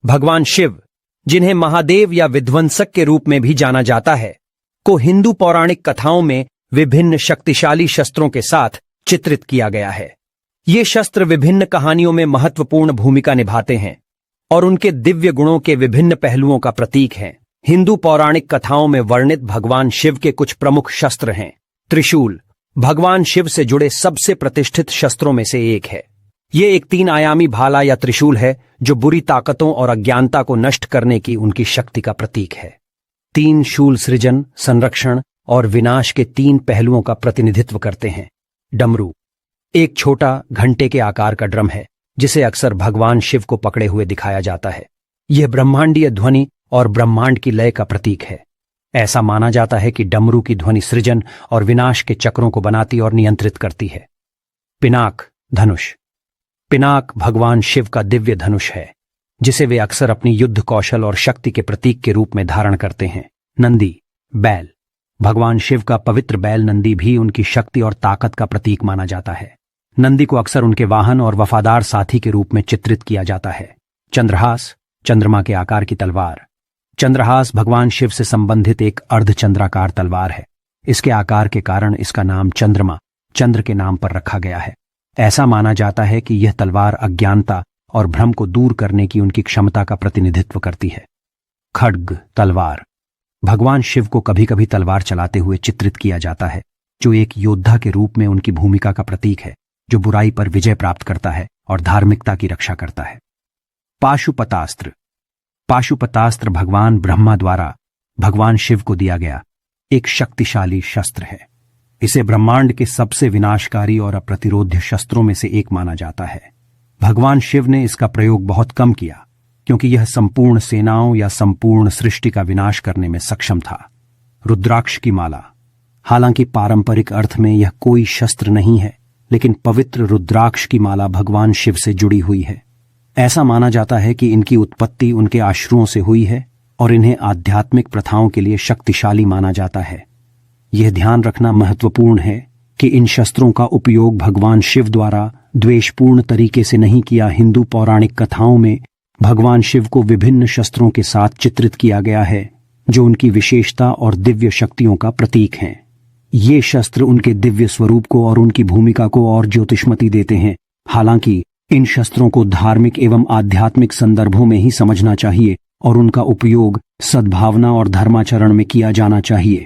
भगवान शिव, जिन्हें महादेव या विध्वंसक के रूप में भी जाना जाता है, को हिंदू पौराणिक कथाओं में विभिन्न शक्तिशाली शस्त्रों के साथ चित्रित किया गया है। ये शस्त्र विभिन्न कहानियों में महत्वपूर्ण भूमिका निभाते हैं और उनके दिव्य गुणों के विभिन्न पहलुओं का प्रतीक हैं। हिंदू पौराणिक कथाओं में वर्णित भगवान शिव के कुछ प्रमुख शस्त्र हैं। त्रिशूल भगवान शिव से जुड़े सबसे प्रतिष्ठित शस्त्रों में से एक है। ये एक 3 आयामी भाला या त्रिशूल है जो बुरी ताकतों और अज्ञानता को नष्ट करने की उनकी शक्ति का प्रतीक है। 3 शूल सृजन, संरक्षण और विनाश के 3 पहलुओं का प्रतिनिधित्व करते हैं। डमरू एक छोटा घंटे के आकार का ड्रम है जिसे अक्सर भगवान शिव को पकड़े हुए दिखाया जाता है। यह ब्रह्मांडीय ध्वनि और ब्रह्मांड की लय का प्रतीक है। ऐसा माना जाता है कि डमरू की ध्वनि सृजन और विनाश के चक्रों को बनाती और नियंत्रित करती है। पिनाक धनुष पिनाक भगवान शिव का दिव्य धनुष है जिसे वे अक्सर अपनी युद्ध कौशल और शक्ति के प्रतीक के रूप में धारण करते हैं। नंदी बैल भगवान शिव का पवित्र बैल नंदी भी उनकी शक्ति और ताकत का प्रतीक माना जाता है। नंदी को अक्सर उनके वाहन और वफादार साथी के रूप में चित्रित किया जाता है। चंद्रहास चंद्रमा के आकार की तलवार चंद्रहास भगवान शिव से संबंधित एक अर्धचंद्राकार तलवार है। इसके आकार के कारण इसका नाम चंद्रमा, चंद्र के नाम पर रखा गया है। ऐसा माना जाता है कि यह तलवार अज्ञानता और भ्रम को दूर करने की उनकी क्षमता का प्रतिनिधित्व करती है। खड्ग तलवार भगवान शिव को कभी कभी तलवार चलाते हुए चित्रित किया जाता है, जो एक योद्धा के रूप में उनकी भूमिका का प्रतीक है, जो बुराई पर विजय प्राप्त करता है और धार्मिकता की रक्षा करता है। पाशुपतास्त्र पाशुपतास्त्र भगवान ब्रह्मा द्वारा भगवान शिव को दिया गया एक शक्तिशाली शस्त्र है। इसे ब्रह्मांड के सबसे विनाशकारी और अप्रतिरोध्य शस्त्रों में से एक माना जाता है। भगवान शिव ने इसका प्रयोग बहुत कम किया क्योंकि यह संपूर्ण सेनाओं या संपूर्ण सृष्टि का विनाश करने में सक्षम था। रुद्राक्ष की माला हालांकि पारंपरिक अर्थ में यह कोई शस्त्र नहीं है, लेकिन पवित्र रुद्राक्ष की माला भगवान शिव से जुड़ी हुई है। ऐसा माना जाता है कि इनकी उत्पत्ति उनके आश्रुओं से हुई है और इन्हें आध्यात्मिक प्रथाओं के लिए शक्तिशाली माना जाता है। यह ध्यान रखना महत्वपूर्ण है कि इन शस्त्रों का उपयोग भगवान शिव द्वारा द्वेषपूर्ण तरीके से नहीं किया। हिंदू पौराणिक कथाओं में भगवान शिव को विभिन्न शस्त्रों के साथ चित्रित किया गया है जो उनकी विशेषता और दिव्य शक्तियों का प्रतीक हैं। ये शस्त्र उनके दिव्य स्वरूप को और उनकी भूमिका को और ज्योतिष्मती देते हैं। हालांकि इन शस्त्रों को धार्मिक एवं आध्यात्मिक संदर्भों में ही समझना चाहिए और उनका उपयोग सद्भावना और धर्माचरण में किया जाना चाहिए।